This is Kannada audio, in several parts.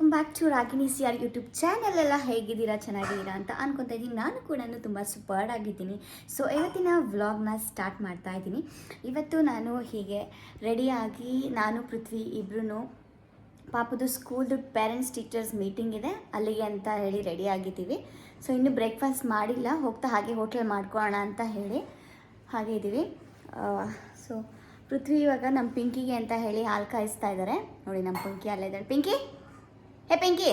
Welcome back to Ragini CR YouTube channel. ಎಲ್ಲ ಹೇಗಿದ್ದೀರಾ, ಚೆನ್ನಾಗಿದ್ದೀರಾ ಅಂತ ಅನ್ಕೊತಾ ಇದ್ದೀನಿ. ನಾನು ಕೂಡ ತುಂಬ ಸೂಪರ್ಡ್ ಆಗಿದ್ದೀನಿ. ಸೊ ಇವತ್ತಿನ ವ್ಲಾಗ್ನ ಸ್ಟಾರ್ಟ್ ಮಾಡ್ತಾ ಇದ್ದೀನಿ. ಇವತ್ತು ನಾನು ಹೀಗೆ ರೆಡಿಯಾಗಿ ನಾನು ಪೃಥ್ವಿ ಇಬ್ಬರೂ ಪಾಪದು ಸ್ಕೂಲ್ದು ಪೇರೆಂಟ್ಸ್ ಟೀಚರ್ಸ್ ಮೀಟಿಂಗ್ ಇದೆ, ಅಲ್ಲಿಗೆ ಅಂತ ಹೇಳಿ ರೆಡಿ ಆಗಿದ್ದೀವಿ. ಸೊ ಇನ್ನೂ ಬ್ರೇಕ್ಫಾಸ್ಟ್ ಮಾಡಿಲ್ಲ, ಹೋಗ್ತಾ ಹಾಗೆ ಹೋಟೆಲ್ ಮಾಡ್ಕೊಳ್ಳೋಣ ಅಂತ ಹೇಳಿ ಹಾಗೆ ಇದ್ದೀವಿ. ಸೊ ಪೃಥ್ವಿ ಇವಾಗ ನಮ್ಮ ಪಿಂಕಿಗೆ ಅಂತ ಹೇಳಿ ಹಾಲು ಕಾಯಿಸ್ತಾ ಇದ್ದಾರೆ. ನೋಡಿ, ನಮ್ಮ ಪಿಂಕಿ ಅಲ್ಲೇ ಇದ್ದಾಳೆ. ಪಿಂಕಿ, ಹೇ ಪಿಂಕಿ,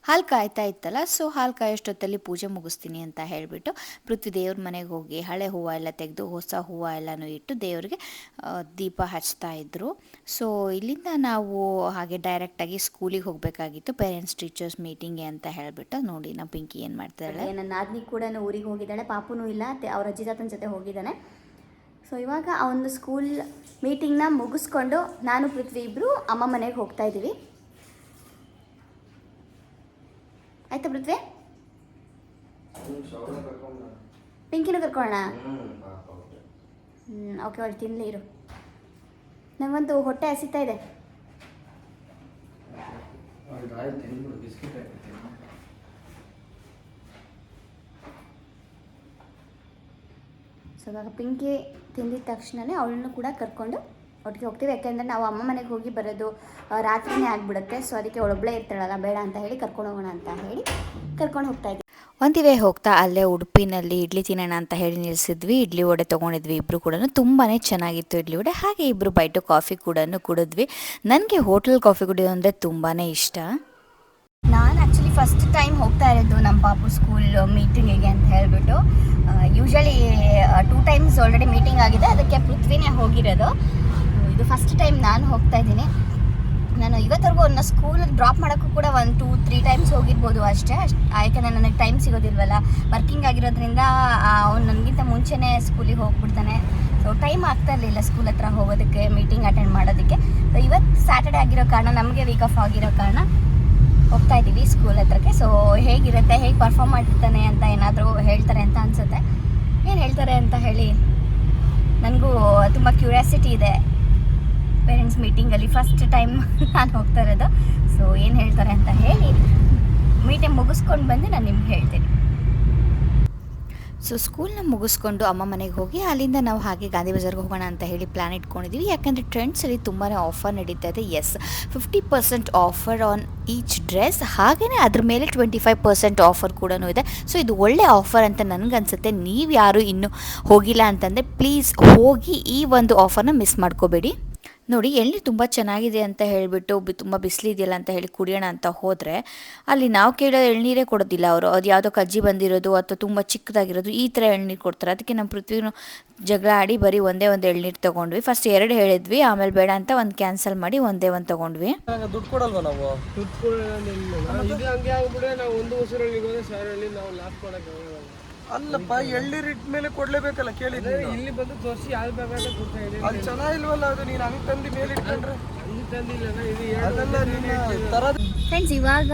ಹಾಲು ಕಾಯ್ತಾ ಇತ್ತಲ್ಲ, ಸೊ ಹಾಲು ಕಾಯೋಷ್ಟೊತ್ತಲ್ಲಿ ಪೂಜೆ ಮುಗಿಸ್ತೀನಿ ಅಂತ ಹೇಳಿಬಿಟ್ಟು ಪೃಥ್ವಿ ದೇವ್ರ ಮನೆಗೆ ಹೋಗಿ ಹಳೆ ಹೂವು ಎಲ್ಲ ತೆಗೆದು ಹೊಸ ಹೂವು ಎಲ್ಲನೂ ಇಟ್ಟು ದೇವ್ರಿಗೆ ದೀಪ ಹಚ್ತಾ ಇದ್ದರು. ಸೊ ಇಲ್ಲಿಂದ ನಾವು ಹಾಗೆ ಡೈರೆಕ್ಟಾಗಿ ಸ್ಕೂಲಿಗೆ ಹೋಗಬೇಕಾಗಿತ್ತು, ಪೇರೆಂಟ್ಸ್ ಟೀಚರ್ಸ್ ಮೀಟಿಂಗ್ಗೆ ಅಂತ ಹೇಳಿಬಿಟ್ಟು. ನೋಡಿ ನಮ್ಮ ಪಿಂಕಿ ಏನು ಮಾಡ್ತಾಳೆ. ನನ್ನ ನಾದಿನಿ ಕೂಡ ಊರಿಗೆ ಹೋಗಿದ್ದಾಳೆ, ಪಾಪುನೂ ಇಲ್ಲ, ಅವ್ರ ಅಜ್ಜಿ ತಾತನ ಜೊತೆ ಹೋಗಿದ್ದಾನೆ. ಸೊ ಇವಾಗ ಆ ಒಂದು ಸ್ಕೂಲ್ ಮೀಟಿಂಗ್ನ ಮುಗಿಸ್ಕೊಂಡು ನಾನು ಪೃಥ್ವಿ ಇಬ್ಬರು ಅಮ್ಮ ಮನೆಗೆ ಹೋಗ್ತಾ ಇದ್ದೀವಿ. ಆಯ್ತಾ ಪೃಥ್ವಿ? ಪಿಂಕಿನೂ ಕರ್ಕೊಳ್ಳೋಣ. ಓಕೆ, ಒಳ್ಳೆ ತಿನ್ನಲಿ ಇರು. ನನಗಂತೂ ಹೊಟ್ಟೆ ಹಸಿತಾ ಇದೆ. ಸೊ ಇವಾಗ ಪಿಂಕಿ ತಿಂದಿದ ತಕ್ಷಣವೇ ಅವಳನ್ನು ಕೂಡ ಕರ್ಕೊಂಡು ಒಟ್ಟಿಗೆ ಹೋಗ್ತೀವಿ. ಯಾಕೆಂದರೆ ನಾವು ಅಮ್ಮ ಮನೆಗೆ ಹೋಗಿ ಬರೋದು ರಾತ್ರಿನೇ ಆಗಿಬಿಡುತ್ತೆ. ಸೊ ಅದಕ್ಕೆ ಅವಳೊಬ್ಬಳೇ ಇರ್ತಾಳಲ್ಲ, ಬೇಡ ಅಂತ ಹೇಳಿ ಕರ್ಕೊಂಡು ಹೋಗೋಣ ಅಂತ ಹೇಳಿ ಕರ್ಕೊಂಡು ಹೋಗ್ತಾ ಇದ್ವಿ. ಒಂದಿವೆ ಹೋಗ್ತಾ ಅಲ್ಲೇ ಉಡುಪಿನಲ್ಲಿ ಇಡ್ಲಿ ತಿನ್ನೋಣ ಅಂತ ಹೇಳಿ ನಿಲ್ಲಿಸಿದ್ವಿ. ಇಡ್ಲಿ ವಡೆ ತೊಗೊಂಡಿದ್ವಿ ಇಬ್ಬರು ಕೂಡ, ತುಂಬಾ ಚೆನ್ನಾಗಿತ್ತು ಇಡ್ಲಿ ವಡೆ. ಹಾಗೆ ಇಬ್ಬರು ಬೈಟು ಕಾಫಿ ಕೂಡ ಕುಡಿದ್ವಿ. ನನಗೆ ಹೋಟೆಲ್ ಕಾಫಿ ಕುಡಿಯೋದು ಅಂದರೆ ತುಂಬಾ ಇಷ್ಟ. ನಾನು ಆ್ಯಕ್ಚುಲಿ ಫಸ್ಟ್ ಟೈಮ್ ಹೋಗ್ತಾ ಇರೋದು ನಮ್ಮ ಪಾಪು ಸ್ಕೂಲ್ ಮೀಟಿಂಗಿಗೆ ಅಂತ ಹೇಳಿಬಿಟ್ಟು. ಯೂಶ್ವಲಿ 2 ಟೈಮ್ಸ್ ಆಲ್ರೆಡಿ ಮೀಟಿಂಗ್ ಆಗಿದೆ, ಅದಕ್ಕೆ ಪೃಥ್ವಿನೇ ಹೋಗಿರೋದು. ಇದು ಫಸ್ಟ್ ಟೈಮ್ ನಾನು ಹೋಗ್ತಾ ಇದ್ದೀನಿ. ನಾನು ಇವತ್ತರೆಗೂ ಅವನ್ನ ಸ್ಕೂಲಿಗೆ ಡ್ರಾಪ್ ಮಾಡೋಕ್ಕೂ ಕೂಡ 1-2-3 ಟೈಮ್ಸ್ ಹೋಗಿರ್ಬೋದು ಅಷ್ಟೇ. ಯಾಕೆಂದರೆ ನನಗೆ ಟೈಮ್ ಸಿಗೋದಿಲ್ವಲ್ಲ, ವರ್ಕಿಂಗ್ ಆಗಿರೋದ್ರಿಂದ ಅವ್ನು ನನಗಿಂತ ಮುಂಚೆನೇ ಸ್ಕೂಲಿಗೆ ಹೋಗ್ಬಿಡ್ತಾನೆ. ಸೊ ಟೈಮ್ ಆಗ್ತಾ ಇರಲಿಲ್ಲ ಸ್ಕೂಲ್ ಹತ್ರ ಹೋಗೋದಕ್ಕೆ, ಮೀಟಿಂಗ್ ಅಟೆಂಡ್ ಮಾಡೋದಕ್ಕೆ. ಸೊ ಇವತ್ತು ಸ್ಯಾಟರ್ಡೆ ಆಗಿರೋ ಕಾರಣ, ನಮಗೆ ವೀಕ್ ಆಫ್ ಆಗಿರೋ ಕಾರಣ ಹೋಗ್ತಾ ಇದ್ದೀವಿ ಸ್ಕೂಲ್ ಹತ್ರಕ್ಕೆ. ಸೊ ಹೇಗಿರುತ್ತೆ, ಹೇಗೆ ಪರ್ಫಾರ್ಮ್ ಮಾಡ್ತಾನೆ ಅಂತ ಏನಾದರೂ ಹೇಳ್ತಾರೆ ಅಂತ ಅನಿಸುತ್ತೆ. ಏನು ಹೇಳ್ತಾರೆ ಅಂತ ಹೇಳಿ ನನಗೂ ತುಂಬ ಕ್ಯೂರಿಯಾಸಿಟಿ ಇದೆ. ಪೇರೆಂಟ್ಸ್ ಮೀಟಿಂಗಲ್ಲಿ ಫಸ್ಟ್ ಟೈಮ್ ನಾನು ಹೋಗ್ತಾ ಇರೋದು. ಸೊ ಏನು ಹೇಳ್ತಾರೆ ಅಂತ ಹೇಳಿ ಮೀಟಿಂಗ್ ಮುಗಿಸ್ಕೊಂಡು ಬಂದು ನಾನು ನಿಮ್ಗೆ ಹೇಳ್ತೀನಿ. ಸೊ ಸ್ಕೂಲ್ನ ಮುಗಿಸ್ಕೊಂಡು ಅಮ್ಮ ಮನೆಗೆ ಹೋಗಿ ಅಲ್ಲಿಂದ ನಾವು ಹಾಗೆ ಗಾಂಧಿ ಬಜಾರ್ಗೆ ಹೋಗೋಣ ಅಂತ ಹೇಳಿ ಪ್ಲ್ಯಾನ್ ಇಟ್ಕೊಂಡಿದ್ದೀವಿ. ಯಾಕಂದರೆ ಟ್ರೆಂಡ್ಸಲ್ಲಿ ತುಂಬಾ ಆಫರ್ ನಡೀತಾ ಇದೆ. 50% ಆಫರ್ ಆನ್ ಈಚ್ ಡ್ರೆಸ್, ಹಾಗೆಯೇ ಅದ್ರ ಮೇಲೆ 25% ಆಫರ್ ಕೂಡ ಇದೆ. ಸೊ ಇದು ಒಳ್ಳೆ ಆಫರ್ ಅಂತ ನನಗನ್ಸುತ್ತೆ. ನೀವು ಯಾರು ಇನ್ನೂ ಹೋಗಿಲ್ಲ ಅಂತಂದರೆ ಪ್ಲೀಸ್ ಹೋಗಿ ಈ ಒಂದು ಆಫರ್ನ ಮಿಸ್ ಮಾಡ್ಕೋಬೇಡಿ. ನೋಡಿ, ಎಳ್ನೀರು ತುಂಬ ಚೆನ್ನಾಗಿದೆ ಅಂತ ಹೇಳಿಬಿಟ್ಟು ತುಂಬ ಬಿಸಿಲಿದೆಯಲ್ಲ ಅಂತ ಹೇಳಿ ಕುಡಿಯೋಣ ಅಂತ ಹೋದರೆ ಅಲ್ಲಿ ನಾವು ಕೇಳೋ ಎಳ್ನೀರೇ ಕೊಡೋದಿಲ್ಲ ಅವರು. ಅದು ಯಾವುದೋ ಕಜ್ಜಿ ಬಂದಿರೋದು ಅಥವಾ ತುಂಬ ಚಿಕ್ಕದಾಗಿರೋದು ಈ ಥರ ಎಳ್ನೀರು ಕೊಡ್ತಾರೆ. ಅದಕ್ಕೆ ನಮ್ಮ ಪೃಥ್ವಿನೂ ಜಗಳ ಆಡಿ ಬರೀ ಒಂದೇ ಒಂದು ಎಳ್ನೀರು ತೊಗೊಂಡ್ವಿ. ಫಸ್ಟ್ 2 ಹೇಳಿದ್ವಿ, ಆಮೇಲೆ ಬೇಡ ಅಂತ ಒಂದು ಕ್ಯಾನ್ಸಲ್ ಮಾಡಿ ಒಂದೇ ಒಂದು ತೊಗೊಂಡ್ವಿ. ದುಡ್ಡು ಕೊಡಲ್ವ ನಾವು? ದುಡ್ಡು ಕೊಡೋದು ಹಂಗೆ ಆಗ್ಬಿಟ್ರೆ ನಾವು ಒಂದು ಉಸಿರಲ್ಲಿ ಹೋದ್ರೆ ಸಾರಲ್ಲಿ ನಾವು ಲಾಸ್ಟ್ ಮಾಡೋಕ್ಕಾಗಲ್ಲ. ಅಲ್ಲಪ್ಪ, ಎಳ್ನೀರು ಇಟ್ಟ ಮೇಲೆ ಕೊಡ್ಲೇಬೇಕಲ್ಲ. ಕೇಳಿದ್ರೆ ಇಲ್ಲಿ ಬಂದು ತೋರಿಸಿ ಯಾವ್ದು ಬೇಕಾದ್ರೆ ಕೊಡ್ತಾ ಇದ್ದೀನಿ. ಅದು ಚೆನ್ನಾಗಿಲ್ವಲ್ಲ, ಅದು ನೀನು ಹಂಗೆ ತಂದು ಮೇಲೆ ಇಟ್ಕೊಂಡ್ರೆ ಇಲ್ಲಿ ತಂದಿಲ್ಲ. ಫ್ರೆಂಡ್ಸ್, ಇವಾಗ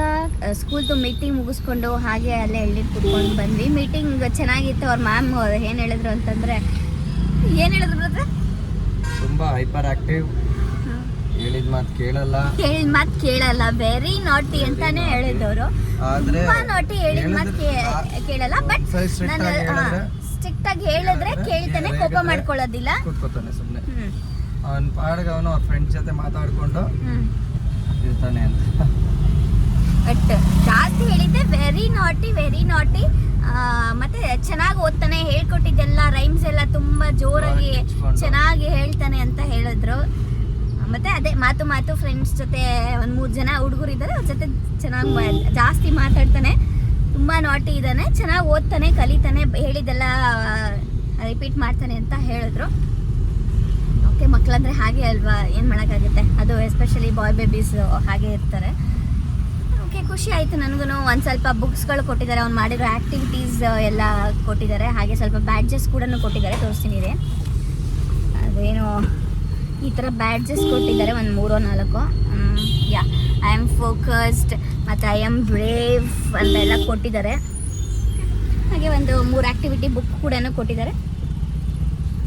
ಸ್ಕೂಲ್ದು ಮೀಟಿಂಗ್ ಮುಗಿಸ್ಕೊಂಡು ಹಾಗೆ ಅಲ್ಲೇ ಎಳ್ನೀರು ಕುಡ್ಕೊಂಡು ಬಂದ್ವಿ. ಮೀಟಿಂಗ್ ಚೆನ್ನಾಗಿತ್ತು. ಅವ್ರ ಮ್ಯಾಮ್ ಏನು ಹೇಳಿದ್ರು ಅಂತಂದರೆ, ಏನು ಹೇಳಿದ್ರು ಬ್ರದರ್? ತುಂಬ ಹೈಪರ್ ಆಕ್ಟಿವ್, ಹೇಳಿದ ಮಾತು ಕೇಳಲ್ಲ, ವೆರಿ ನಾಟಿ ಅಂತಾನೆ ಹೇಳಿದವರು. ತುಂಬಾ ನಾಟಿ, ಹೇಳಿದ ಮಾತು ಕೇಳಲ್ಲ. ಬಟ್ ನಾನು ಸ್ಟ್ರಿಕ್ಟ್ ಆಗಿ ಹೇಳಿದ್ರೆ ಕೇಳ್ತಾನೆ, ಕೋಪ ಮಾಡ್ಕೊಳ್ಳೋದಿಲ್ಲ, ಕೂತ್ಕೋತಾನೆ ಸುಮ್ಮನೆ. ಅವನ ಪಾಡಿಗೆ ಅವನು ಅವ್ರ ಫ್ರೆಂಡ್ಸ್ ಜೊತೆ ಮಾತಾಡ್ಕೊಂಡು ಇರ್ತಾನೆ ಅಂತ. ಬಟ್ ಜಾಸ್ತಿ ಹೇಳಿದ್ದೆ ವೆರಿ ನಾಟಿ. ಮತ್ತೆ ಚೆನ್ನಾಗಿ ಓದ್ತಾನೆ, ಹೇಳ್ಕೊಟ್ಟಿದ್ದೆಲ್ಲ ರೈಮ್ಸ್ ಎಲ್ಲ ತುಂಬಾ ಜೋರಾಗಿ ಚೆನ್ನಾಗಿ ಹೇಳ್ತಾನೆ ಅಂತ ಹೇಳಿದ್ರು. ಮತ್ತೆ ಅದೇ ಮಾತು ಫ್ರೆಂಡ್ಸ್ ಜೊತೆ 1-3 ಜನ ಹುಡುಗರು ಇದ್ದಾರೆ, ಅವ್ರ ಜೊತೆ ಚೆನ್ನಾಗಿ ಜಾಸ್ತಿ ಮಾತಾಡ್ತಾನೆ. ತುಂಬ ನಾಟಿ ಇದ್ದಾನೆ, ಚೆನ್ನಾಗಿ ಓದ್ತಾನೆ, ಕಲಿತಾನೆ, ಹೇಳಿದ್ದೆಲ್ಲ ರಿಪೀಟ್ ಮಾಡ್ತಾನೆ ಅಂತ ಹೇಳಿದ್ರು. ಓಕೆ, ಮಕ್ಕಳಂದ್ರೆ ಹಾಗೆ ಅಲ್ವಾ, ಏನು ಮಾಡೋಕ್ಕಾಗುತ್ತೆ. ಅದು ಎಸ್ಪೆಷಲಿ ಬಾಯ್ ಬೇಬೀಸ್ ಹಾಗೆ ಇರ್ತಾರೆ. ಓಕೆ, ಖುಷಿ ಆಯಿತು ನನಗೂ. ಒಂದು ಸ್ವಲ್ಪ ಬುಕ್ಸ್ಗಳು ಕೊಟ್ಟಿದ್ದಾರೆ, ಅವ್ನು ಮಾಡಿರೋ ಆ್ಯಕ್ಟಿವಿಟೀಸ್ ಎಲ್ಲ ಕೊಟ್ಟಿದ್ದಾರೆ. ಹಾಗೆ ಸ್ವಲ್ಪ ಬ್ಯಾಡ್ಜಸ್ ಕೂಡ ಕೊಟ್ಟಿದ್ದಾರೆ, ತೋರಿಸ್ತೀನಿ ರೀ. ಅದೇನು ಈ ಥರ ಬ್ಯಾಡ್ಜಸ್ ಕೊಟ್ಟಿದ್ದಾರೆ, ಒಂದು 3-4. ಐ ಆಮ್ ಫೋಕಸ್ಡ್ ಮತ್ತು ಐ ಆಮ್ ಬ್ರೇವ್ ಅಂತೆಲ್ಲ ಕೊಟ್ಟಿದ್ದಾರೆ. ಹಾಗೆ ಒಂದು 3 ಆ್ಯಕ್ಟಿವಿಟಿ ಬುಕ್ ಕೂಡ ಕೊಟ್ಟಿದ್ದಾರೆ.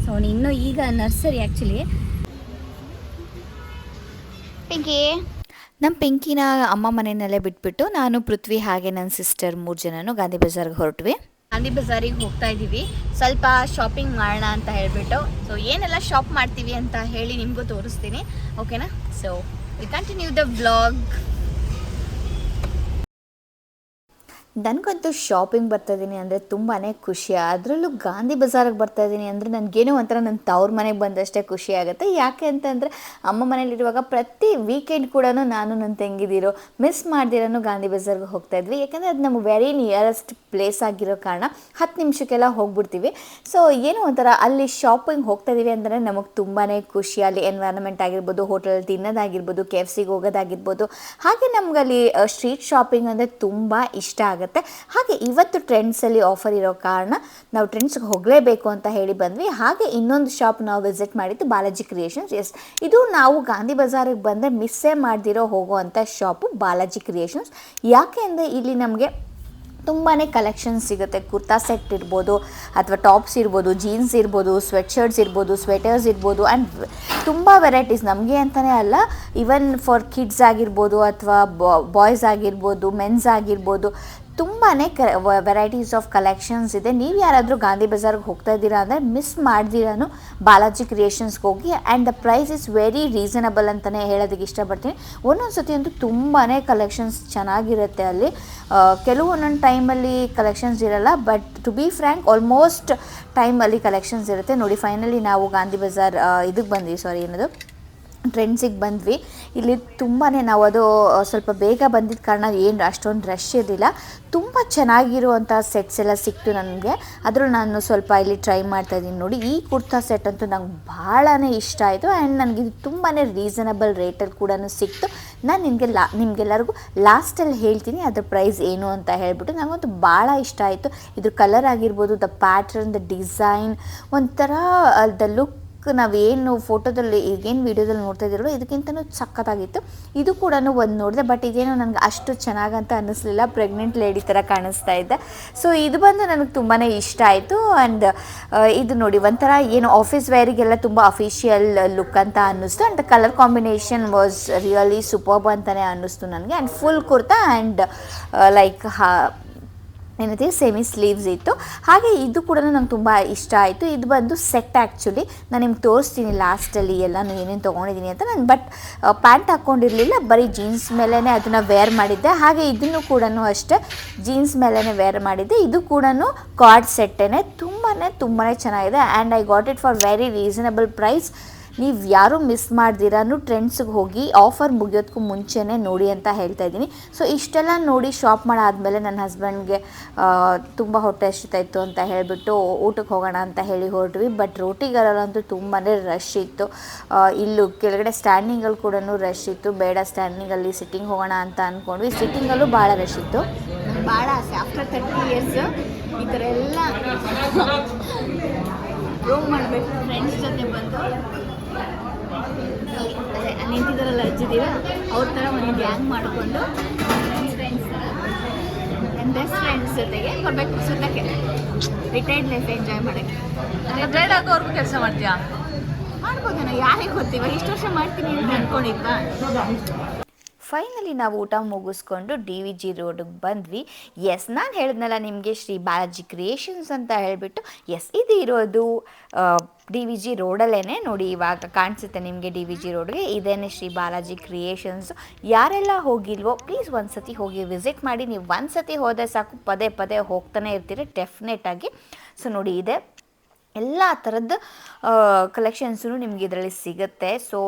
ಸೊ ಇನ್ನೂ ಈಗ ನರ್ಸರಿ ಆ್ಯಕ್ಚುಲಿ. ಪಿಂಕಿ, ನಮ್ಮ ಪಿಂಕಿನ ಅಮ್ಮ ಮನೆಯಲ್ಲೇ ಬಿಟ್ಬಿಟ್ಟು ನಾನು ಪೃಥ್ವಿ ಹಾಗೆ ನನ್ನ ಸಿಸ್ಟರ್ 3 ಜನನು ಗಾಂಧಿ ಬಜಾರ್ಗೆ ಹೊರಟ್ವಿ. ಗಾಂಧಿ ಬಜಾರಿಗೆ ಹೋಗ್ತಾ ಇದ್ದೀವಿ, ಸ್ವಲ್ಪ ಶಾಪಿಂಗ್ ಮಾಡೋಣ ಅಂತ ಹೇಳ್ಬಿಟ್ಟು. ಸೊ ಏನೆಲ್ಲ ಶಾಪ್ ಮಾಡ್ತೀವಿ ಅಂತ ಹೇಳಿ ನಿಮಗೂ ತೋರಿಸ್ತೀನಿ, ಓಕೆನಾ? So we continue the vlog. ನನಗಂತೂ ಶಾಪಿಂಗ್ ಬರ್ತಾಯಿದ್ದೀನಿ ಅಂದರೆ ತುಂಬಾ ಖುಷಿ. ಅದರಲ್ಲೂ ಗಾಂಧಿ ಬಜಾರಿಗೆ ಬರ್ತಾಯಿದ್ದೀನಿ ಅಂದರೆ ನನಗೇನೋ ಒಂಥರ ನನ್ನ ತವ್ರ ಮನೆಗೆ ಬಂದಷ್ಟೇ ಖುಷಿ ಆಗುತ್ತೆ. ಯಾಕೆ ಅಂತಂದರೆ ಅಮ್ಮ ಮನೇಲಿರುವಾಗ ಪ್ರತಿ ವೀಕೆಂಡ್ ಕೂಡ ನಾನು ನನ್ನ ತಂಗಿದಿರೋ ಮಿಸ್ ಮಾಡ್ದಿರೋನು ಗಾಂಧಿ ಬಜಾರ್ಗೆ ಹೋಗ್ತಾಯಿದ್ವಿ. ಯಾಕೆಂದರೆ ಅದು ನಮಗೆ ವೆರಿ ನಿಯರೆಸ್ಟ್ ಪ್ಲೇಸ್ ಆಗಿರೋ ಕಾರಣ 10 ನಿಮಿಷಕ್ಕೆಲ್ಲ ಹೋಗ್ಬಿಡ್ತೀವಿ. ಸೊ ಏನೋ ಒಂಥರ ಅಲ್ಲಿ ಶಾಪಿಂಗ್ ಹೋಗ್ತಾಯಿದ್ದೀವಿ ಅಂದರೆ ನಮಗೆ ತುಂಬಾ ಖುಷಿ. ಅಲ್ಲಿ ಎನ್ವೈರನ್ಮೆಂಟ್ ಆಗಿರ್ಬೋದು, ಹೋಟೆಲ್ ತಿನ್ನೋದಾಗಿರ್ಬೋದು, KFCಗೆ ಹೋಗೋದಾಗಿರ್ಬೋದು. ಹಾಗೆ ನಮಗಲ್ಲಿ ಸ್ಟ್ರೀಟ್ ಶಾಪಿಂಗ್ ಅಂದರೆ ತುಂಬ ಇಷ್ಟ ಆಗುತ್ತೆ. ಹಾಗೆ ಇವತ್ತು ಟ್ರೆಂಡ್ಸಲ್ಲಿ ಆಫರ್ ಇರೋ ಕಾರಣ ನಾವು ಟ್ರೆಂಡ್ಸ್ಗೆ ಹೋಗಲೇಬೇಕು ಅಂತ ಹೇಳಿ ಬಂದ್ವಿ. ಹಾಗೆ ಇನ್ನೊಂದು ಶಾಪ್ ನಾವು ವಿಸಿಟ್ ಮಾಡಿದ್ದು ಬಾಲಾಜಿ ಕ್ರಿಯೇಷನ್ಸ್. ಎಸ್, ಇದು ನಾವು ಗಾಂಧಿ ಬಜಾರಿಗೆ ಬಂದರೆ ಮಿಸ್ಸೇ ಮಾಡ್ದಿರೋ ಹೋಗುವಂಥ ಶಾಪು ಬಾಲಾಜಿ ಕ್ರಿಯೇಷನ್ಸ್. ಯಾಕೆ ಅಂದರೆ ಇಲ್ಲಿ ನಮಗೆ ತುಂಬಾ ಕಲೆಕ್ಷನ್ಸ್ ಸಿಗುತ್ತೆ. ಕುರ್ತಾ ಸೆಟ್ ಇರ್ಬೋದು, ಅಥವಾ ಟಾಪ್ಸ್ ಇರ್ಬೋದು, ಜೀನ್ಸ್ ಇರ್ಬೋದು, ಸ್ವೆಟ್ ಶರ್ಟ್ಸ್ ಇರ್ಬೋದು, ಸ್ವೆಟರ್ಸ್ ಇರ್ಬೋದು, ಆ್ಯಂಡ್ ತುಂಬ ವೆರೈಟೀಸ್. ನಮಗೆ ಅಂತಲೇ ಅಲ್ಲ, ಈವನ್ ಫಾರ್ ಕಿಡ್ಸ್ ಆಗಿರ್ಬೋದು, ಅಥವಾ ಬಾಯ್ಸ್ ಆಗಿರ್ಬೋದು, ಮೆನ್ಸ್ ಆಗಿರ್ಬೋದು, ತುಂಬಾ ವೆರೈಟೀಸ್ ಆಫ್ ಕಲೆಕ್ಷನ್ಸ್ ಇದೆ. ನೀವು ಯಾರಾದರೂ ಗಾಂಧಿ ಬಜಾರ್ಗೆ ಹೋಗ್ತಾ ಇದ್ದೀರಾ ಅಂದರೆ ಮಿಸ್ ಮಾಡ್ದಿರಾನು ಬಾಲಾಜಿ ಕ್ರಿಯೇಷನ್ಸ್ಗೆ ಹೋಗಿ. And the price is very reasonable ಅಂತಲೇ ಹೇಳೋದಕ್ಕೆ ಇಷ್ಟಪಡ್ತೀನಿ. ಒಂದೊಂದು ಸತಿ ಅಂತೂ ತುಂಬಾ ಕಲೆಕ್ಷನ್ಸ್ ಚೆನ್ನಾಗಿರುತ್ತೆ ಅಲ್ಲಿ. ಒಂದೊಂದು ಟೈಮಲ್ಲಿ ಕಲೆಕ್ಷನ್ಸ್ ಇರಲ್ಲ, but to be frank almost ಟೈಮಲ್ಲಿ ಕಲೆಕ್ಷನ್ಸ್ ಇರುತ್ತೆ. ನೋಡಿ, ಫೈನಲಿ ನಾವು ಗಾಂಧಿ ಬಜಾರ್ ಇದಕ್ಕೆ ಬಂದ್ವಿ, ಟ್ರೆಂಡ್ಸಿಗೆ ಬಂದ್ವಿ. ಇಲ್ಲಿ ತುಂಬಾ ನಾವು ಅದು ಸ್ವಲ್ಪ ಬೇಗ ಬಂದಿದ್ದ ಕಾರಣ ಏನು ಅಷ್ಟೊಂದು ರಶ್ ಇರಲಿಲ್ಲ. ತುಂಬ ಚೆನ್ನಾಗಿರುವಂಥ ಸೆಟ್ಸ್ ಎಲ್ಲ ಸಿಕ್ತು ನನಗೆ. ಅದರಲ್ಲೂ ನಾನು ಸ್ವಲ್ಪ ಇಲ್ಲಿ ಟ್ರೈ ಮಾಡ್ತಾಯಿದ್ದೀನಿ. ನೋಡಿ, ಈ ಕುರ್ತಾ ಸೆಟ್ ಅಂತೂ ನಂಗೆ ಭಾಳಾ ಇಷ್ಟ ಆಯಿತು. ಆ್ಯಂಡ್ ನನಗಿದು ತುಂಬಾ ರೀಸನಬಲ್ ರೇಟಲ್ಲಿ ಕೂಡ ಸಿಕ್ತು. ನಾನು ನಿಮಗೆಲ್ಲರಿಗೂ ಲಾಸ್ಟಲ್ಲಿ ಹೇಳ್ತೀನಿ ಅದ್ರ ಪ್ರೈಸ್ ಏನು ಅಂತ ಹೇಳ್ಬಿಟ್ಟು. ನನಗಂತೂ ಭಾಳ ಇಷ್ಟ ಆಯಿತು. ಇದ್ರ ಕಲರ್ ಆಗಿರ್ಬೋದು, ದ ಪ್ಯಾಟ್ರನ್, ದ ಡಿಸೈನ್, ಒಂಥರ ದ ಲುಕ್ ನಾವೇನು ಫೋಟೋದಲ್ಲಿ ಈಗೇನು ವೀಡಿಯೋದಲ್ಲಿ ನೋಡ್ತಾ ಇದ್ದೀರೋ ಇದಕ್ಕಿಂತಲೂ ಸಖತ್ತಾಗಿತ್ತು. ಇದು ಕೂಡ ಒಂದು ನೋಡಿದೆ, ಬಟ್ ಇದೇನೋ ನನಗೆ ಅಷ್ಟು ಚೆನ್ನಾಗಂತ ಅನ್ನಿಸ್ಲಿಲ್ಲ. ಪ್ರೆಗ್ನೆಂಟ್ ಲೇಡಿ ಥರ ಕಾಣಿಸ್ತಾ ಇದ್ದೆ. ಸೊ ಇದು ಬಂದು ನನಗೆ ತುಂಬಾ ಇಷ್ಟ ಆಯಿತು. ಆ್ಯಂಡ್ ಇದು ನೋಡಿ, ಒಂಥರ ಏನು ಆಫೀಸ್ ವೇರಿಗೆಲ್ಲ ತುಂಬ ಅಫಿಷಿಯಲ್ ಲುಕ್ ಅಂತ ಅನ್ನಿಸ್ತು. And colour combination was really superb ಅಂತಲೇ ಅನ್ನಿಸ್ತು ನನಗೆ. And full kurta and like ಏನಂತೀವಿ ಸೆಮಿ ಸ್ಲೀವ್ಸ್ ಇತ್ತು. ಹಾಗೆ ಇದು ಕೂಡ ನಂಗೆ ತುಂಬ ಇಷ್ಟ ಆಯಿತು. ಇದು ಬಂದು ಸೆಟ್ ಆ್ಯಕ್ಚುಲಿ. ನಾನು ನಿಮ್ಗೆ ತೋರಿಸ್ತೀನಿ ಲಾಸ್ಟಲ್ಲಿ ಎಲ್ಲನೂ ಏನೇನು ತೊಗೊಂಡಿದ್ದೀನಿ ಅಂತ. ನಾನು ಬಟ್ ಪ್ಯಾಂಟ್ ಹಾಕ್ಕೊಂಡಿರಲಿಲ್ಲ, ಬರೀ ಜೀನ್ಸ್ ಮೇಲೇ ಅದನ್ನು ವೇರ್ ಮಾಡಿದ್ದೆ. ಹಾಗೆ ಇದನ್ನು ಕೂಡ ಅಷ್ಟೇ ಜೀನ್ಸ್ ಮೇಲೇ ವೇರ್ ಮಾಡಿದ್ದೆ. ಇದು ಕೂಡ ಕಾರ್ಡ್ ಸೆಟ್ಟೇ ತುಂಬಾ ಚೆನ್ನಾಗಿದೆ. And I got it for very reasonable price. ನೀವು ಯಾರೂ ಮಿಸ್ ಮಾಡ್ದಿರಾನು ಟ್ರೆಂಡ್ಸಿಗೆ ಹೋಗಿ ಆಫರ್ ಮುಗಿಯೋದಕ್ಕೂ ಮುಂಚೆನೇ ನೋಡಿ ಅಂತ ಹೇಳ್ತಾ ಇದ್ದೀನಿ. ಸೊ ಇಷ್ಟೆಲ್ಲ ನೋಡಿ ಶಾಪ್ ಮಾಡಾದಮೇಲೆ ನನ್ನ ಹಸ್ಬೆಂಡ್ಗೆ ತುಂಬ ಹೊಟ್ಟೆ ಹಸಿತಾಯಿತ್ತು ಅಂತ ಹೇಳಿಬಿಟ್ಟು ಊಟಕ್ಕೆ ಹೋಗೋಣ ಅಂತ ಹೇಳಿ ಹೊರಟ್ವಿ. ಬಟ್ ರೋಟಿಗರಲ್ಲಂತೂ ತುಂಬಾ ರಶ್ ಇತ್ತು. ಇಲ್ಲೂ ಕೆಳಗಡೆ ಸ್ಟ್ಯಾಂಡಿಂಗಲ್ಲಿ ಕೂಡ ರಶ್ ಇತ್ತು. ಬೇಡ, ಸ್ಟ್ಯಾಂಡಿಂಗಲ್ಲಿ ಸಿಟ್ಟಿಂಗ್ ಹೋಗೋಣ ಅಂತ ಅಂದ್ಕೊಂಡ್ವಿ. ಸಿಟ್ಟಿಂಗಲ್ಲೂ ಭಾಳ ರಶ್ ಇತ್ತು. ಭಾಳ ಆಸೆ ಆಫ್ಟರ್ 30 ಇಯರ್ಸ್ ಈ ಥರ ಎಲ್ಲ ರೂಮ್ ಮಾಡಬೇಕು ಫ್ರೆಂಡ್ಸ್ ಜೊತೆ ಬಂದು. ಅದೇ ನಿಂತಿದ್ದಾರಲ್ಲ ಅಜ್ಜಿದೀರ, ಅವ್ರ ಥರ ಒಂದು ಗ್ಯಾಂಗ್ ಮಾಡಿಕೊಂಡು ಫ್ರೆಂಡ್ಸ್ ಥರ ನನ್ನ ಬೆಸ್ಟ್ ಫ್ರೆಂಡ್ಸ್ ಜೊತೆಗೆ ಕೊಡಬೇಕು ಸುತ್ತಕ್ಕೆ, ರಿಟೈರ್ಡ್ ಲೈಫ್ ಎಂಜಾಯ್ ಮಾಡೋಕ್ಕೆ. ರಿಟೈರ್ಡ್ ಆಗೋವರೆಗೂ ಕೆಲಸ ಮಾಡ್ತೀಯಾ? ಮಾಡ್ಬೋದೇನೋ, ಯಾರಿಗೆ ಗೊತ್ತಿವ. ಇಷ್ಟು ವರ್ಷ ಮಾಡ್ತೀನಿ ಅಂತ ಅಂದ್ಕೊಂಡಿದ್ವಾ. ಫೈನಲಿ ನಾವು ಊಟ ಮುಗಿಸ್ಕೊಂಡು DVG ರೋಡಿಗೆ ಬಂದ್ವಿ. ಎಸ್, ನಾನು ಹೇಳಿದ್ನಲ್ಲ ನಿಮಗೆ ಶ್ರೀ ಬಾಲಾಜಿ ಕ್ರಿಯೇಷನ್ಸ್ ಅಂತ ಹೇಳಿಬಿಟ್ಟು. ಎಸ್, ಇದು ಇರೋದು DVG ರೋಡಲ್ಲೇ. ನೋಡಿ, ಇವಾಗ ಕಾಣಿಸುತ್ತೆ ನಿಮಗೆ DVG ರೋಡ್ಗೆ. ಇದೇನೆ ಶ್ರೀ ಬಾಲಾಜಿ ಕ್ರಿಯೇಷನ್ಸ್. ಯಾರೆಲ್ಲ ಹೋಗಿಲ್ವೋ ಪ್ಲೀಸ್ ಒಂದು ಸತಿ ಹೋಗಿ ವಿಸಿಟ್ ಮಾಡಿ. ನೀವು ಒಂದು ಸತಿ ಹೋದರೆ ಸಾಕು, ಪದೇ ಪದೇ ಹೋಗ್ತಾನೆ ಇರ್ತೀರಿ ಡೆಫಿನೆಟಾಗಿ. ಸೊ ನೋಡಿ, ಇದೆ ಎಲ್ಲ ಥರದ್ದು ಕಲೆಕ್ಷನ್ಸು ನಿಮಗೆ ಇದರಲ್ಲಿ ಸಿಗುತ್ತೆ. ಸೊ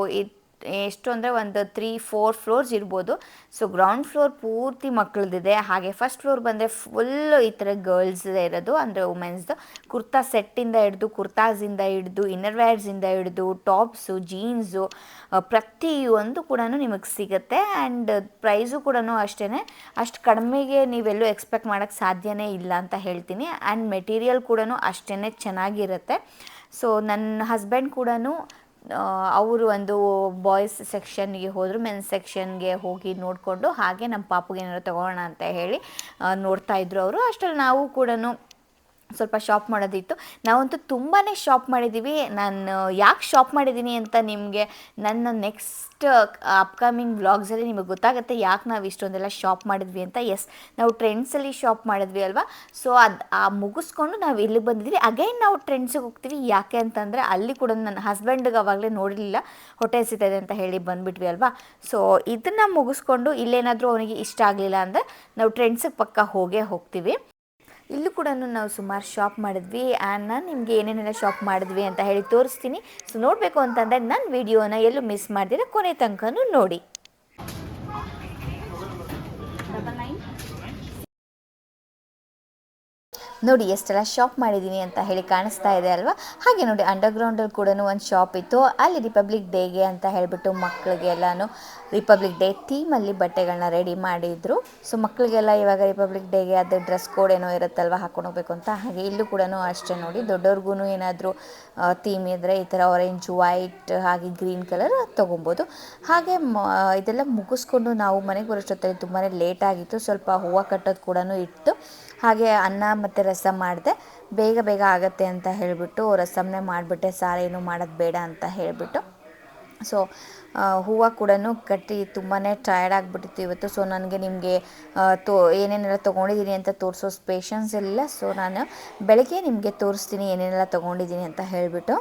ಎಷ್ಟು ಅಂದರೆ ಒಂದು 3-4 ಫ್ಲೋರ್ಸ್ ಇರ್ಬೋದು. ಸೊ ಗ್ರೌಂಡ್ ಫ್ಲೋರ್ ಪೂರ್ತಿ ಮಕ್ಕಳದಿದೆ. ಹಾಗೆ ಫಸ್ಟ್ ಫ್ಲೋರ್ ಬಂದರೆ ಫುಲ್ಲು ಈ ಥರ ಗರ್ಲ್ಸ್ ಇರೋದು, ಅಂದರೆ ವುಮೆನ್ಸ್ದು ಕುರ್ತಾ ಸೆಟ್ಟಿಂದ ಹಿಡಿದು, ಕುರ್ತಾಸಿಂದ ಹಿಡಿದು, ಇನ್ನರ್ ವೇರ್ಸಿಂದ ಹಿಡಿದು, ಟಾಪ್ಸು, ಜೀನ್ಸು, ಪ್ರತಿಯೊಂದು ಕೂಡ ನಿಮಗೆ ಸಿಗುತ್ತೆ. ಆ್ಯಂಡ್ ಪ್ರೈಸು ಕೂಡ ಅಷ್ಟೇ, ಅಷ್ಟು ಕಡಿಮೆಗೆ ನೀವೆಲ್ಲೂ ಎಕ್ಸ್ಪೆಕ್ಟ್ ಮಾಡೋಕ್ಕೆ ಸಾಧ್ಯನೇ ಇಲ್ಲ ಅಂತ ಹೇಳ್ತೀನಿ. ಆ್ಯಂಡ್ ಮೆಟೀರಿಯಲ್ ಕೂಡ ಅಷ್ಟೇ ಚೆನ್ನಾಗಿರುತ್ತೆ. ಸೊ ನನ್ನ ಹಸ್ಬೆಂಡ್ ಕೂಡ ಅವರು ಒಂದು ಬಾಯ್ಸ್ ಸೆಕ್ಷನ್ಗೆ ಹೋದರು, ಮೆನ್ಸ್ ಸೆಕ್ಷನ್ಗೆ ಹೋಗಿ ನೋಡಿಕೊಂಡು, ಹಾಗೆ ನಮ್ಮ ಪಾಪುಗೆ ಏನಾದ್ರು ತೊಗೊಳ್ಳೋಣ ಅಂತ ಹೇಳಿ ನೋಡ್ತಾಯಿದ್ರು ಅವರು. ಅಷ್ಟರಲ್ಲಿ ನಾವು ಕೂಡ ಸ್ವಲ್ಪ ಶಾಪ್ ಮಾಡೋದಿತ್ತು. ನಾವಂತೂ ತುಂಬಾ ಶಾಪ್ ಮಾಡಿದ್ದೀವಿ. ನಾನು ಯಾಕೆ ಶಾಪ್ ಮಾಡಿದ್ದೀನಿ ಅಂತ ನಿಮಗೆ ನನ್ನ ನೆಕ್ಸ್ಟ್ ಅಪ್ಕಮಿಂಗ್ ವ್ಲಾಗ್ಸಲ್ಲಿ ನಿಮಗೆ ಗೊತ್ತಾಗುತ್ತೆ ಯಾಕೆ ನಾವು ಇಷ್ಟೊಂದೆಲ್ಲ ಶಾಪ್ ಮಾಡಿದ್ವಿ ಅಂತ. ಎಸ್, ನಾವು ಟ್ರೆಂಡ್ಸಲ್ಲಿ ಶಾಪ್ ಮಾಡಿದ್ವಿ ಅಲ್ವಾ. ಸೊ ಮುಗಿಸ್ಕೊಂಡು ನಾವು ಇಲ್ಲಿಗೆ ಬಂದಿದ್ವಿ. ಅಗೈನ್ ನಾವು ಟ್ರೆಂಡ್ಸಿಗೆ ಹೋಗ್ತೀವಿ. ಯಾಕೆ ಅಂತಂದರೆ ಅಲ್ಲಿ ಕೂಡ ನನ್ನ ಹಸ್ಬೆಂಡ್ಗೆ ಅವಾಗಲೇ ನೋಡಲಿಲ್ಲ, ಹೊಟ್ಟೆ ಹಸಿತದೆ ಅಂತ ಹೇಳಿ ಬಂದುಬಿಟ್ವಿ ಅಲ್ವಾ. ಸೊ ಇದನ್ನು ಮುಗಿಸ್ಕೊಂಡು ಇಲ್ಲೇನಾದರೂ ಅವನಿಗೆ ಇಷ್ಟ ಆಗಲಿಲ್ಲ ಅಂದರೆ ನಾವು ಟ್ರೆಂಡ್ಸಿಗೆ ಪಕ್ಕ ಹೋಗ್ತೀವಿ. ಇಲ್ಲೂ ಕೂಡ ನಾವು ಸುಮಾರು ಶಾಪ್ ಮಾಡಿದ್ವಿ. ಆ್ಯಂಡ್ ನಾನು ನಿಮಗೆ ಏನೇನೆಲ್ಲ ಶಾಪ್ ಮಾಡಿದ್ವಿ ಅಂತ ಹೇಳಿ ತೋರಿಸ್ತೀನಿ. ಸೊ ನೋಡಬೇಕು ಅಂತಂದರೆ ನನ್ನ ವಿಡಿಯೋನ ಎಲ್ಲೂ ಮಿಸ್ ಮಾಡ್ದಿರ ಕೊನೆ ತನಕನೂ ನೋಡಿ. ನೋಡಿ ಎಷ್ಟೆಲ್ಲ ಶಾಪ್ ಮಾಡಿದ್ದೀನಿ ಅಂತ ಹೇಳಿ ಕಾಣಿಸ್ತಾ ಇದೆ ಅಲ್ವಾ. ಹಾಗೆ ನೋಡಿ ಅಂಡರ್ಗ್ರೌಂಡಲ್ಲಿ ಕೂಡ ಒಂದು ಶಾಪ್ ಇತ್ತು. ಅಲ್ಲಿ ರಿಪಬ್ಲಿಕ್ ಡೇಗೆ ಅಂತ ಹೇಳಿಬಿಟ್ಟು ಮಕ್ಕಳಿಗೆ ಎಲ್ಲನೂ ರಿಪಬ್ಲಿಕ್ ಡೇ ಥೀಮಲ್ಲಿ ಬಟ್ಟೆಗಳನ್ನ ರೆಡಿ ಮಾಡಿದರು. ಸೊ ಮಕ್ಕಳಿಗೆಲ್ಲ ಇವಾಗ ರಿಪಬ್ಲಿಕ್ ಡೇಗೆ ಅದು ಡ್ರೆಸ್ ಕೋಡ್ ಏನೋ ಇರುತ್ತಲ್ವ ಹಾಕೊಂಡು ಹೋಗ್ಬೇಕು ಅಂತ. ಹಾಗೆ ಇಲ್ಲೂ ಕೂಡ ಅಷ್ಟೇ ನೋಡಿ, ದೊಡ್ಡವ್ರಿಗೂ ಏನಾದರೂ ಥೀಮ್ ಇದ್ದರೆ ಈ ಥರ ಆರೆಂಜ್, ವೈಟ್ ಹಾಗೆ ಗ್ರೀನ್ ಕಲರ್ ತೊಗೊಬೋದು. ಹಾಗೆ ಇದೆಲ್ಲ ಮುಗಿಸ್ಕೊಂಡು ನಾವು ಮನೆಗೆ ಬರೋಷ್ಟೊತ್ತಲ್ಲಿ ತುಂಬಾ ಲೇಟ್ ಆಗಿತ್ತು. ಸ್ವಲ್ಪ ಹೂವು ಕಟ್ಟೋದು ಕೂಡ ಇತ್ತು. ಹಾಗೆ ಅನ್ನ ಮತ್ತು ರಸಮ್ ಮಾಡಿದೆ. ಬೇಗ ಆಗುತ್ತೆ ಅಂತ ಹೇಳಿಬಿಟ್ಟು ರಸಮ್ನೇ ಮಾಡಿಬಿಟ್ಟೆ, ಸಾರೇನು ಮಾಡೋದು ಬೇಡ ಅಂತ ಹೇಳಿಬಿಟ್ಟು. ಸೊ ಹೂವು ಕೂಡ ಕಟ್ಟಿ ತುಂಬಾ ಟಯರ್ಡ್ ಆಗಿಬಿಟ್ಟಿತ್ತು ಇವತ್ತು. ಸೊ ನನಗೆ ನಿಮಗೆ ಏನೇನೆಲ್ಲ ತೊಗೊಂಡಿದ್ದೀನಿ ಅಂತ ತೋರಿಸೋ ಪೇಷನ್ಸ್ ಇಲ್ಲ. ಸೊ ನಾನು ಬೆಳಗ್ಗೆ ನಿಮಗೆ ತೋರಿಸ್ತೀನಿ ಏನೇನೆಲ್ಲ ತೊಗೊಂಡಿದ್ದೀನಿ ಅಂತ ಹೇಳಿಬಿಟ್ಟು.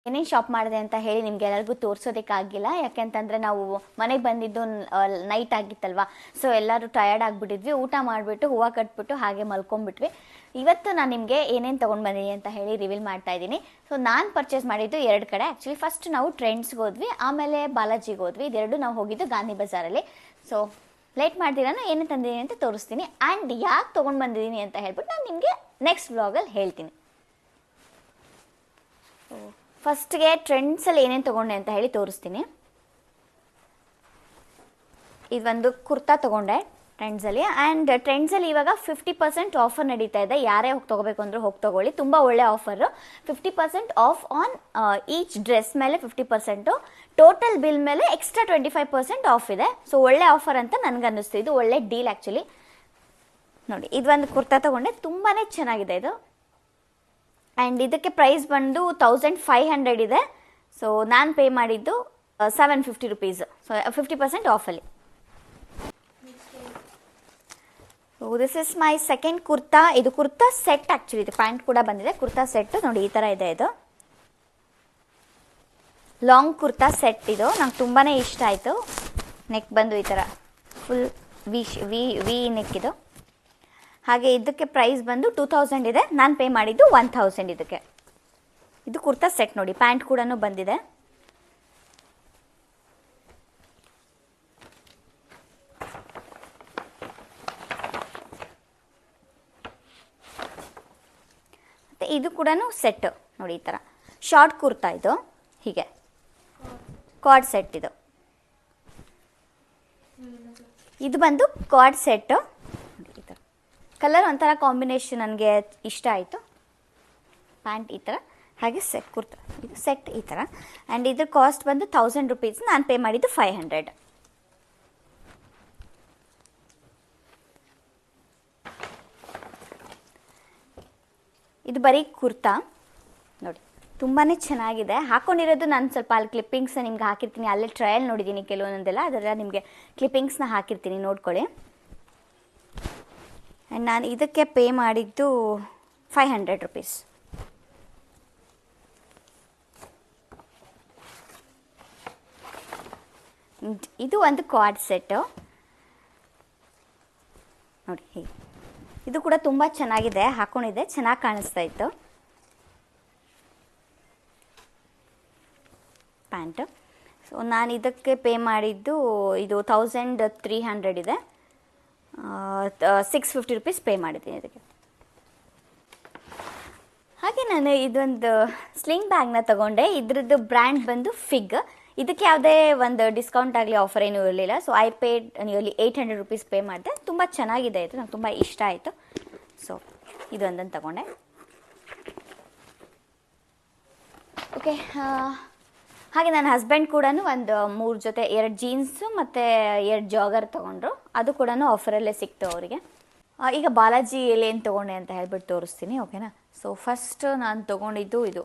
ಏನೇನು ಶಾಪ್ ಮಾಡಿದೆ ಅಂತ ಹೇಳಿ ನಿಮ್ಗೆ ಎಲ್ಲರಿಗೂ ತೋರಿಸೋದಕ್ಕಾಗಿಲ್ಲ. ಯಾಕೆಂತಂದರೆ ನಾವು ಮನೆಗೆ ಬಂದಿದ್ದು ನೈಟ್ ಆಗಿತ್ತಲ್ವ. ಸೊ ಎಲ್ಲರೂ ಟಯರ್ಡ್ ಆಗಿಬಿಟ್ಟಿದ್ವಿ. ಊಟ ಮಾಡಿಬಿಟ್ಟು ಹೂವು ಕಟ್ಬಿಟ್ಟು ಹಾಗೆ ಮಲ್ಕೊಂಡ್ಬಿಟ್ವಿ. ಇವತ್ತು ನಾನು ನಿಮಗೆ ಏನೇನು ತೊಗೊಂಡು ಬಂದಿದ್ದೀನಿ ಅಂತ ಹೇಳಿ ರಿವೀಲ್ ಮಾಡ್ತಾ ಇದ್ದೀನಿ. ಸೊ ನಾನು ಪರ್ಚೇಸ್ ಮಾಡಿದ್ದು 2 ಕಡೆ. ಆ್ಯಕ್ಚುಲಿ ಫಸ್ಟ್ ನಾವು ಟ್ರೆಂಡ್ಸ್ಗೆ ಹೋದ್ವಿ, ಆಮೇಲೆ ಬಾಲಾಜಿಗೆ ಹೋದ್ವಿ. ಇದೆರಡು ನಾವು ಹೋಗಿದ್ದು ಗಾಂಧಿ ಬಜಾರಲ್ಲಿ. ಸೊ ಲೇಟ್ ಮಾಡ್ತೀರಾನು ಏನು ತಂದಿದ್ದೀನಿ ಅಂತ ತೋರಿಸ್ತೀನಿ. ಆ್ಯಂಡ್ ಯಾಕೆ ತೊಗೊಂಡು ಬಂದಿದ್ದೀನಿ ಅಂತ ಹೇಳ್ಬಿಟ್ಟು ನಾನು ನಿಮಗೆ ನೆಕ್ಸ್ಟ್ ವ್ಲಾಗಲ್ಲಿ ಹೇಳ್ತೀನಿ. ಫಸ್ಟ್ಗೆ ಟ್ರೆಂಡ್ಸಲ್ಲಿ ಏನೇನು ತೊಗೊಂಡೆ ಅಂತ ಹೇಳಿ ತೋರಿಸ್ತೀನಿ. ಇದೊಂದು ಕುರ್ತಾ ತೊಗೊಂಡೆ ಟ್ರೆಂಡ್ಸಲ್ಲಿ. ಆ್ಯಂಡ್ ಟ್ರೆಂಡ್ಸಲ್ಲಿ ಇವಾಗ 50% ಆಫರ್ ನಡೀತಾ ಇದೆ. ಯಾರೇ ಹೋಗಿ ತೊಗೋಬೇಕು ಅಂದರೂ ಹೋಗಿ ತೊಗೊಳ್ಳಿ, ತುಂಬ ಒಳ್ಳೆ offer. 50% of on each dress ಮೇಲೆ 50%, ಟೋಟಲ್ ಬಿಲ್ ಮೇಲೆ ಎಕ್ಸ್ಟ್ರಾ 25% ಆಫ್ ಇದೆ. ಸೊ ಒಳ್ಳೆ ಆಫರ್ ಅಂತ ನನಗನ್ನಿಸ್ತು. ಇದು ಒಳ್ಳೆ ಡೀಲ್ ಆ್ಯಕ್ಚುಲಿ. ನೋಡಿ, ಇದೊಂದು ಕುರ್ತಾ ತೊಗೊಂಡೆ, ತುಂಬಾ ಚೆನ್ನಾಗಿದೆ ಇದು. ಆ್ಯಂಡ್ ಇದಕ್ಕೆ ಪ್ರೈಸ್ ಬಂದು 1500 ಇದೆ. ಸೊ ನಾನು ಪೇ ಮಾಡಿದ್ದು 750 ರುಪೀಸ್. ಸೊ 50% ಆಫಲ್ಲಿ. So this is my second kurta. ಇದು ಕುರ್ತಾ ಸೆಟ್ ಆ್ಯಕ್ಚುಲಿ. ಇದು ಪ್ಯಾಂಟ್ ಕೂಡ ಬಂದಿದೆ. ಕುರ್ತಾ ಸೆಟ್ ನೋಡಿ ಈ ಥರ ಇದೆ. ಇದು ಲಾಂಗ್ ಕುರ್ತಾ ಸೆಟ್. ಇದು ನಂಗೆ ತುಂಬಾ ಇಷ್ಟ ಆಯಿತು. ನೆಕ್ ಬಂದು ಈ ಥರ ಫುಲ್ ವಿ ನೆಕ್ ಇದು. ಹಾಗೆ ಇದಕ್ಕೆ ಪ್ರೈಸ್ ಬಂದು 2000 ಇದೆ. ನಾನು ಪೇ ಮಾಡಿದ್ದು 1000 ಇದಕ್ಕೆ. ಇದು ಕುರ್ತಾ ಸೆಟ್ ನೋಡಿ. ಪ್ಯಾಂಟ್ ಕೂಡ ಬಂದಿದೆ. ಮತ್ತು ಇದು ಕೂಡ ಸೆಟ್ ನೋಡಿ ಈ ಥರ ಶಾರ್ಟ್ ಕುರ್ತಾ. ಇದು ಹೀಗೆ ಕಾರ್ಡ್ ಸೆಟ್. ಇದು ಬಂದು ಕಾರ್ಡ್ ಸೆಟ್ಟು. ಕಲರ್ ಒಂಥರ ಕಾಂಬಿನೇಷನ್ ನನಗೆ ಇಷ್ಟ ಆಯಿತು. ಪ್ಯಾಂಟ್ ಈ ಥರ, ಹಾಗೆ ಸೆಟ್ ಕುರ್ತಾ. ಇದು ಸೆಟ್ ಈ ಥರ. ಆ್ಯಂಡ್ ಇದ್ರ ಕಾಸ್ಟ್ ಬಂದು 1000 ರುಪೀಸ್. ನಾನು ಪೇ ಮಾಡಿದ್ದು 500. ಇದು ಬರೀ ಕುರ್ತಾ ನೋಡಿ, ತುಂಬಾ ಚೆನ್ನಾಗಿದೆ. ಹಾಕ್ಕೊಂಡಿರೋದು ನಾನು ಸ್ವಲ್ಪ ಅಲ್ಲಿ ಕ್ಲಿಪ್ಪಿಂಗ್ಸ್ ನಿಮ್ಗೆ ಹಾಕಿರ್ತೀನಿ. ಅಲ್ಲೇ ಟ್ರಯಲ್ ನೋಡಿದ್ದೀನಿ ಕೆಲವೊಂದೆಲ್ಲ, ಅದೆಲ್ಲ ನಿಮಗೆ ಕ್ಲಿಪ್ಪಿಂಗ್ಸ್ನ ಹಾಕಿರ್ತೀನಿ, ನೋಡ್ಕೊಳ್ಳಿ. ಆ್ಯಂಡ್ ನಾನು ಇದಕ್ಕೆ ಪೇ ಮಾಡಿದ್ದು 500 ರುಪೀಸ್. ಇದು ಒಂದು ಕಾರ್ಡ್ ಸೆಟ್ಟು ನೋಡಿ ಹೀಗೆ. ಇದು ಕೂಡ ತುಂಬ ಚೆನ್ನಾಗಿದೆ, ಹಾಕೊಂಡಿದ್ದೆ, ಚೆನ್ನಾಗಿ ಕಾಣಿಸ್ತಾ ಇತ್ತು. ಪ್ಯಾಂಟು. ಸೊ ನಾನು ಇದಕ್ಕೆ ಪೇ ಮಾಡಿದ್ದು ಇದು 1300 ಇದೆ. 650 ರುಪೀಸ್ ಪೇ ಮಾಡಿದ್ದೀನಿ ಇದಕ್ಕೆ. ಹಾಗೆ ನಾನು ಇದೊಂದು ಸ್ಲಿಂಗ್ ಬ್ಯಾಗ್ನ ತೊಗೊಂಡೆ. ಇದ್ರದ್ದು ಬ್ರ್ಯಾಂಡ್ ಬಂದು ಫಿಗ್. ಇದಕ್ಕೆ ಯಾವುದೇ ಒಂದು ಡಿಸ್ಕೌಂಟ್ ಆಗಲಿ ಆಫರ್ ಏನೂ ಇರಲಿಲ್ಲ. So I paid nearly 800 rupees pay ಮಾಡಿದೆ. ತುಂಬ ಚೆನ್ನಾಗಿದೆ ಇದು, ನಂಗೆ ತುಂಬ ಇಷ್ಟ ಆಯಿತು. ಸೊ ಇದೊಂದನ್ನು ತಗೊಂಡೆ. ಓಕೆ, ಹಾಗೆ ನನ್ನ ಹಸ್ಬೆಂಡ್ ಕೂಡ ಒಂದು 3 ಜೊತೆ 2 ಜೀನ್ಸು ಮತ್ತು 2 ಜಾಗರ್ ತೊಗೊಂಡ್ರು. ಅದು ಕೂಡ ಆಫರಲ್ಲೇ ಸಿಕ್ತು ಅವರಿಗೆ. ಈಗ ಬಾಲಾಜಿ ಎಲೆ ಏನು ತೊಗೊಂಡೆ ಅಂತ ಹೇಳ್ಬಿಟ್ಟು ತೋರಿಸ್ತೀನಿ, ಓಕೆನಾ. ಸೊ ಫಸ್ಟ್ ನಾನು ತೊಗೊಂಡಿದ್ದು ಇದು,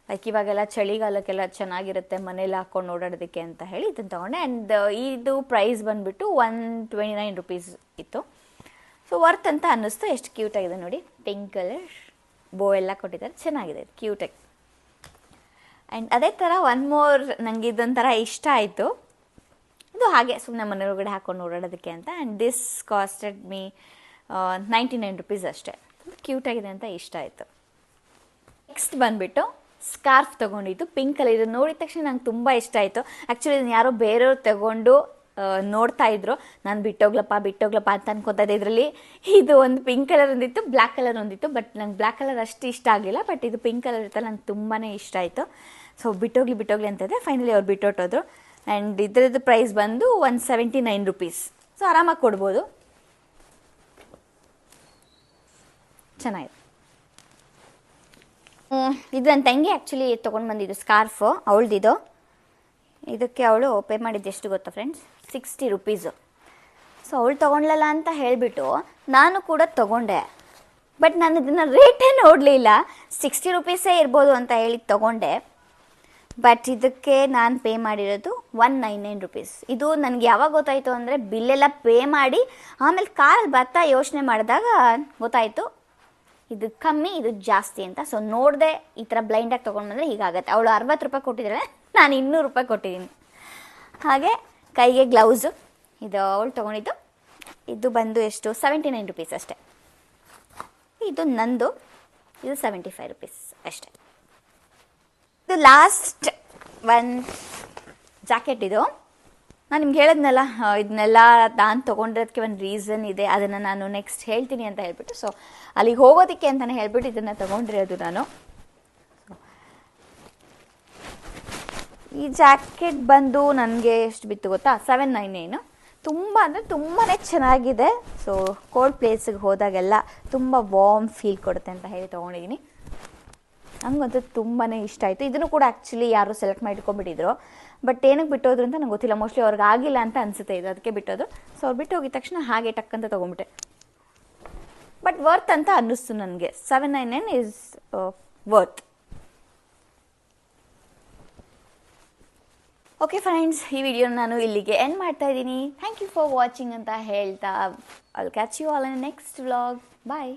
ಲೈಕ್ ಇವಾಗೆಲ್ಲ ಚಳಿಗಾಲಕ್ಕೆಲ್ಲ ಚೆನ್ನಾಗಿರುತ್ತೆ ಮನೇಲಿ ಹಾಕ್ಕೊಂಡು ಓಡಾಡೋದಕ್ಕೆ ಅಂತ ಹೇಳಿ ಇದನ್ನು ತೊಗೊಂಡೆ. ಆ್ಯಂಡ್ ಇದು ಪ್ರೈಸ್ ಬಂದುಬಿಟ್ಟು 129 ರುಪೀಸ್ ಇತ್ತು. ಸೊ ವರ್ತ್ ಅಂತ ಅನ್ನಿಸ್ತು. ಎಷ್ಟು ಕ್ಯೂಟಾಗಿದೆ ನೋಡಿ, ಪಿಂಕ್ ಕಲರ್ ಬೋ ಎಲ್ಲ ಕೊಟ್ಟಿದ್ದಾರೆ, ಚೆನ್ನಾಗಿದೆ, ಕ್ಯೂಟಾಗಿ. ಆ್ಯಂಡ್ ಅದೇ ಥರ ಒನ್ ಮೋರ್ ನನಗೆ ಇದೊಂಥರ ಇಷ್ಟ ಆಯಿತು. ಇದು ಹಾಗೆ ಸುಮ್ಮನೆ ಮನೆಯೊಳಗಡೆ ಹಾಕ್ಕೊಂಡು ಓಡಾಡೋದಕ್ಕೆ ಅಂತ. And this costed me 99 rupees ಅಷ್ಟೇ. ಕ್ಯೂಟಾಗಿದೆ ಅಂತ ಇಷ್ಟ ಆಯಿತು. ನೆಕ್ಸ್ಟ್ ಬಂದುಬಿಟ್ಟು ಸ್ಕಾರ್ಫ್ ತೊಗೊಂಡಿದ್ದು ಪಿಂಕ್ ಕಲರ್. ಇದು ನೋಡಿದ ತಕ್ಷಣ ನಂಗೆ ತುಂಬ ಇಷ್ಟ ಆಯಿತು. ಆ್ಯಕ್ಚುಲಿ ಇದನ್ನು ಯಾರೋ ಬೇರೆಯವ್ರು ತೊಗೊಂಡು ನೋಡ್ತಾ ಇದ್ರು, ನಾನು ಬಿಟ್ಟೋಗ್ಲಪ್ಪ ಅಂತ ಅನ್ಕೋತಾ ಇದ್ದೆ. ಇದರಲ್ಲಿ ಇದು ಒಂದು ಪಿಂಕ್ ಕಲರ್ ಒಂದಿತ್ತು, ಬ್ಲ್ಯಾಕ್ ಕಲರ್ ಒಂದಿತ್ತು. ಬಟ್ ನಂಗೆ ಬ್ಲ್ಯಾಕ್ ಕಲರ್ ಅಷ್ಟು ಇಷ್ಟ ಆಗಲಿಲ್ಲ. ಬಟ್ ಇದು ಪಿಂಕ್ ಕಲರ್ ಇರ್ತಲ್ಲ, ನಂಗೆ ತುಂಬಾ ಇಷ್ಟ ಆಯಿತು. ಸೊ ಬಿಟ್ಟೋಗ್ಲಿ ಅಂತಿದೆ. ಫೈನಲಿ ಅವ್ರು ಬಿಟ್ಟೊಟ್ಟೋದ್ರು. ಆ್ಯಂಡ್ ಇದರದ್ದು ಪ್ರೈಸ್ ಬಂದು 179 ರುಪೀಸ್. ಸೊ ಆರಾಮಾಗಿ ಕೊಡ್ಬೋದು, ಚೆನ್ನಾಗಿದೆ. ಇದು ನನ್ನ ತಂಗಿ ಆ್ಯಕ್ಚುಲಿ ತೊಗೊಂಡು ಬಂದಿದ್ದು ಸ್ಕಾರ್ಫು, ಅವಳದಿದು. ಇದಕ್ಕೆ ಅವಳು ಪೇ ಮಾಡಿದ್ದು ಎಷ್ಟು ಗೊತ್ತಾ ಫ್ರೆಂಡ್ಸ್, 60 ರುಪೀಸು. ಸೊ ಅವಳು ತೊಗೊಂಡ್ಲಲ್ಲ ಅಂತ ಹೇಳಿಬಿಟ್ಟು ನಾನು ಕೂಡ ತೊಗೊಂಡೆ. ಬಟ್ ನಾನು ಇದನ್ನು ರೇಟೇ ನೋಡಲಿಲ್ಲ, 60 ರುಪೀಸೇ ಇರ್ಬೋದು ಅಂತ ಹೇಳಿ ತೊಗೊಂಡೆ. ಬಟ್ ಇದಕ್ಕೆ ನಾನು ಪೇ ಮಾಡಿರೋದು 199 ರುಪೀಸ್. ಇದು ನನಗೆ ಯಾವಾಗ ಗೊತ್ತಾಯಿತು ಅಂದರೆ ಬಿಲ್ಲೆಲ್ಲ ಪೇ ಮಾಡಿ ಆಮೇಲೆ ಕಾರಲ್ಲಿ ಬರ್ತಾ ಯೋಚನೆ ಮಾಡಿದಾಗ ಗೊತ್ತಾಯಿತು ಇದು ಕಮ್ಮಿ ಇದು ಜಾಸ್ತಿ ಅಂತ. ಸೊ ನೋಡಿದೆ, ಈ ಥರ ಬ್ಲೈಂಡಾಗಿ ತೊಗೊಂಡು ಬಂದರೆ ಹೀಗಾಗತ್ತೆ. ಅವಳು 60 ರೂಪಾಯಿ ಕೊಟ್ಟಿದ್ದಾಳೆ, ನಾನು 200 ರೂಪಾಯಿ ಕೊಟ್ಟಿದ್ದೀನಿ. ಹಾಗೆ ಕೈಗೆ ಗ್ಲೌಸು, ಇದು ಅವಳು ತೊಗೊಂಡಿದ್ದು. ಇದು ಬಂದು ಎಷ್ಟು 79 ರುಪೀಸ್ ಅಷ್ಟೇ. ಇದು ನಂದು, ಇದು 75 ರುಪೀಸ್ ಅಷ್ಟೇ. ಇದು ಲಾಸ್ಟ್ ಒಂದು ಜಾಕೆಟ್. ಇದು ನಾನು ನಿಮ್ಗೆ ಹೇಳಿದ್ನಲ್ಲ, ಇದನ್ನೆಲ್ಲ ನಾನು ತೊಗೊಂಡಿರೋದಕ್ಕೆ ಒಂದು ರೀಸನ್ ಇದೆ, ಅದನ್ನು ನಾನು ನೆಕ್ಸ್ಟ್ ಹೇಳ್ತೀನಿ ಅಂತ ಹೇಳ್ಬಿಟ್ಟು. ಸೊ ಅಲ್ಲಿಗೆ ಹೋಗೋದಕ್ಕೆ ಅಂತಲೇ ಹೇಳ್ಬಿಟ್ಟು ಇದನ್ನು ತೊಗೊಂಡಿರೋದು ನಾನು. ಈ ಜಾಕೆಟ್ ಬಂದು ನನಗೆ ಎಷ್ಟು ಬಿತ್ತು ಗೊತ್ತಾ, 799. ತುಂಬ ಅಂದರೆ ತುಂಬಾ ಚೆನ್ನಾಗಿದೆ. ಸೊ ಕೋಲ್ಡ್ ಪ್ಲೇಸಿಗೆ ಹೋದಾಗೆಲ್ಲ ತುಂಬ ವಾರ್ಮ್ ಫೀಲ್ ಕೊಡುತ್ತೆ ಅಂತ ಹೇಳಿ ತೊಗೊಂಡಿದ್ದೀನಿ. ಹಂಗಂತೂ ತುಂಬಾ ಇಷ್ಟ ಆಯಿತು. ಇದನ್ನು ಕೂಡ ಆ್ಯಕ್ಚುಲಿ ಯಾರು ಸೆಲೆಕ್ಟ್ ಮಾಡಿ ಇಟ್ಕೊಂಡ್ಬಿಟ್ಟಿದ್ರು. ಬಟ್ ಏನಕ್ಕೆ ಬಿಟ್ಟೋದ್ರು ಅಂತ ನಂಗೆ ಗೊತ್ತಿಲ್ಲ, ಮೋಸ್ಟ್ಲಿ ಅವ್ರಿಗೆ ಆಗಿಲ್ಲ ಅಂತ ಅನಿಸುತ್ತೆ ಇದು, ಅದಕ್ಕೆ ಬಿಟ್ಟೋದು. ಸೊ ಅವ್ರು ಬಿಟ್ಟು ಹೋಗಿದ ತಕ್ಷಣ ಹಾಗೆ ಟಕ್ ಅಂತ ತೊಗೊಂಬಿಟ್ಟೆ. ಬಟ್ ವರ್ತ್ ಅಂತ ಅನ್ನಿಸ್ತು ನನಗೆ, 799 ಈಸ್ ವರ್ತ್. ಓಕೆ ಫ್ರೆಂಡ್ಸ್, ಈ ವಿಡಿಯೋನ ನಾನು ಇಲ್ಲಿಗೆ ಎಂಡ್ ಮಾಡ್ತಾ ಇದ್ದೀನಿ. ಥ್ಯಾಂಕ್ ಯು ಫಾರ್ ವಾಚಿಂಗ್ ಅಂತ ಹೇಳ್ತಾ I will catch you all in next vlog. Bye.